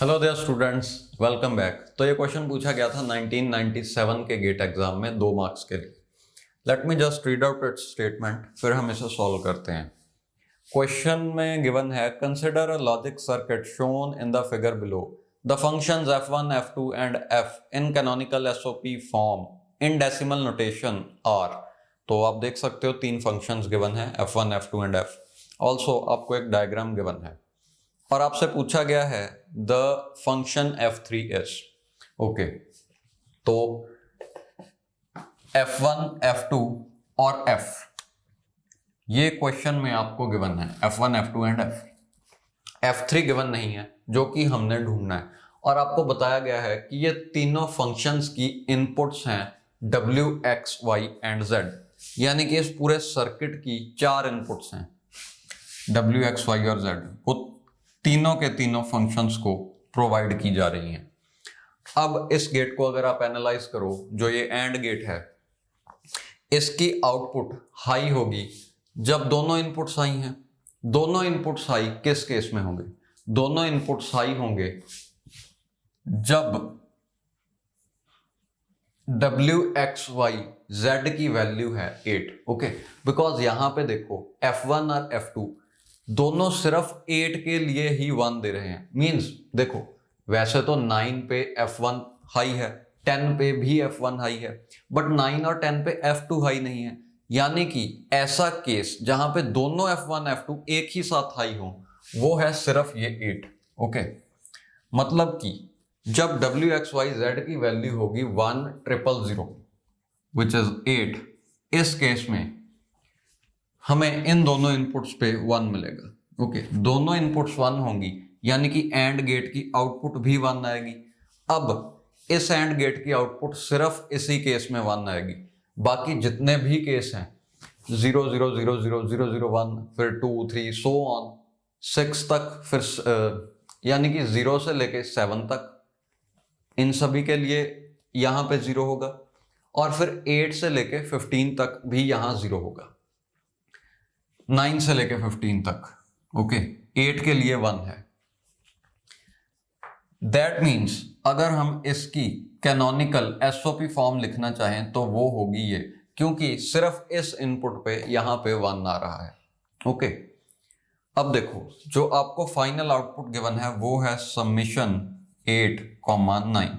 Hello there students, welcome back. तो ये question पूछा गया था 1997 के गेट एग्जाम में 2 मार्क्स के लिए। Let me just read out it's statement, फिर हम इसे सॉल्व करते हैं। क्वेश्चन में गिवन है, consider a logic circuit shown in the figure below. The functions f1, f2 and f in canonical SOP form in decimal notation are. तो आप देख सकते हो 3 फंक्शंस गिवन है, f1, f2 and f। Also आपको एक diagram given है और आपसे पूछा गया है the function f3 is. Okay, तो f1, f2 और f ये क्वेश्चन में आपको गिवन है, f1, f2 and f। f3 given नहीं है, जो कि हमने ढूंढना है। और आपको बताया गया है कि ये तीनों फंक्शंस की इनपुट्स हैं w, x, y and z। यानी कि इस पूरे सर्किट की 4 इनपुट्स हैं, w, x, y और z। वो तीनों के तीनों फंक्शंस को प्रोवाइड की जा रही हैं। अब इस गेट को अगर आप एनालाइज करो, जो ये एंड गेट है, इसकी आउटपुट हाई होगी जब दोनों इनपुट्स हाई हैं। दोनों इनपुट्स हाई किस केस में होंगे? दोनों इनपुट्स हाई होंगे जब w, x, y, z की वैल्यू है 8। ओके, बिकॉज यहां पे देखो f1 और f2 दोनों सिर्फ 8 के लिए ही 1 दे रहे हैं। मींस देखो, वैसे तो 9 पे f1 हाई है, 10 पे भी f1 हाई है, बट 9 और 10 पे f2 हाई नहीं है। यानी कि ऐसा केस जहां पे दोनों f1 f2 एक ही साथ हाई हो, वो है सिर्फ ये 8। ओके, मतलब कि जब w, x, y, z की वैल्यू होगी 1,000,000 विच इज 8, इस केस में हमें इन दोनों इनपुट्स पे 1 मिलेगा। ओके, दोनों इनपुट्स 1 होंगी, यानी कि एंड गेट की आउटपुट भी 1 आएगी। अब इस एंड गेट की आउटपुट सिर्फ इसी केस में 1 आएगी। बाकी जितने भी केस हैं 0 0 0 0 0 0 1, फिर 2 3 सो ऑन 6 तक, फिर यानी कि 0 से लेके 7 तक, इन सभी के लिए यहां पे 0 होगा। और फिर 8 से लेके 15 तक भी यहां 0 होगा। 9 से लेके 15 तक। ओके, 8 के लिए 1 है। दैट मीन्स अगर हम इसकी कैनोनिकल एसओपी फॉर्म लिखना चाहें तो वो होगी ये, क्योंकि सिर्फ इस इनपुट पे यहां पे 1 आ रहा है। ओके, अब देखो, जो आपको फाइनल आउटपुट गिवन है वो है समीशन 8,9।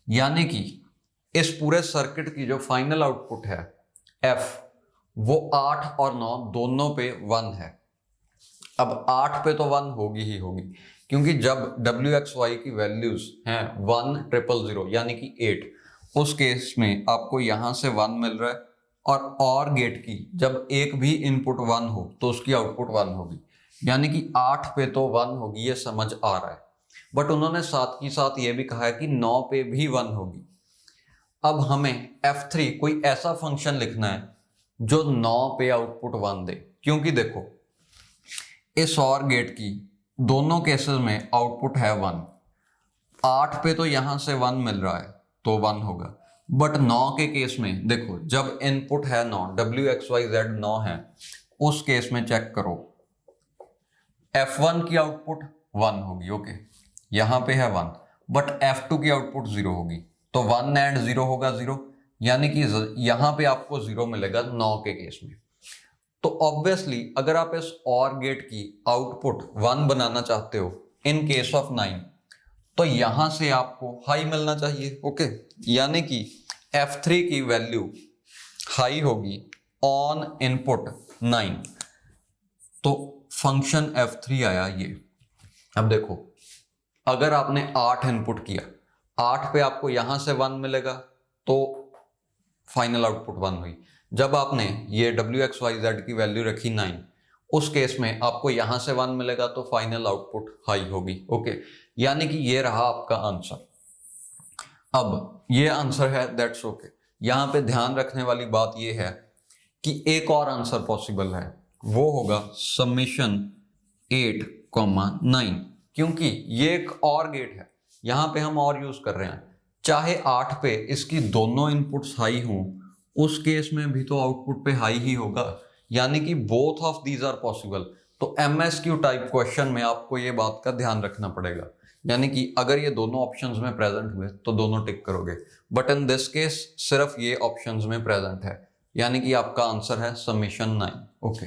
यानी कि इस पूरे सर्किट की जो फाइनल आउटपुट है f, वो 8 और 9 दोनों पे 1 है। अब 8 पे तो 1 होगी ही होगी, क्योंकि जब w, x, y की वैल्यूज हैं 1,000,000 यानी कि 8, उस केस में आपको यहां से 1 मिल रहा है। और गेट की जब एक भी इनपुट 1 हो तो उसकी आउटपुट 1 होगी, यानी कि 8 पे तो 1 होगी, ये समझ आ रहा है। बट उन्होंने साथ ही साथ ये भी कहा है कि 9 पे भी 1 होगी। अब हमें f3 कोई ऐसा फंक्शन लिखना है जो 9 पे आउटपुट 1 दे, क्योंकि देखो इस और गेट की दोनों केसेस में आउटपुट है 1। 8 पे तो यहां से 1 मिल रहा है तो 1 होगा, बट 9 के केस में देखो, जब इनपुट है 9, w, x, y, z 9 है, उस केस में चेक करो f1 की आउटपुट 1 होगी। ओके, यहां पे है 1, बट f2 की आउटपुट 0 होगी, तो 1 एंड 0 होगा 0, यानी कि यहां पे आपको 0 मिलेगा 9 के केस में। तो ऑब्वियसली अगर आप इस और गेट की आउटपुट 1 बनाना चाहते हो इन केस ऑफ 9, तो यहां से आपको हाई मिलना चाहिए। ओके, यानी कि f3 की वैल्यू हाई होगी ऑन इनपुट 9, तो फंक्शन f3 आया ये। अब देखो, अगर आपने 8 इनपुट किया, 8 पे आपको यहां से 1 मिलेगा, तो फाइनल आउटपुट 1 हुई। जब आपने ये w, x, y, z की वैल्यू रखी 9, उस केस में आपको यहां से 1 मिलेगा, तो फाइनल आउटपुट हाई होगी। ओके, यानी कि ये रहा आपका आंसर। अब ये आंसर है, दैट्स ओके। यहां पे ध्यान रखने वाली बात ये है कि एक और आंसर पॉसिबल है, वो होगा समीशन 8,9, क्योंकि ये एक और गेट है, यहां पे हम और यूज कर रहे हैं। चाहे 8 पे इसकी दोनों इनपुट्स हाई हों, उस केस में भी तो आउटपुट पे हाई ही होगा, यानी कि both of these are possible. तो MSQ टाइप क्वेश्चन में आपको ये बात का ध्यान रखना पड़ेगा यानी कि अगर ये दोनों ऑप्शंस में प्रेजेंट हुए तो दोनों टिक करोगे, बट इन दिस केस सिर्फ ये ऑप्शंस में प्रेजेंट है, यानी कि आपका आंसर है समेशन 9। ओके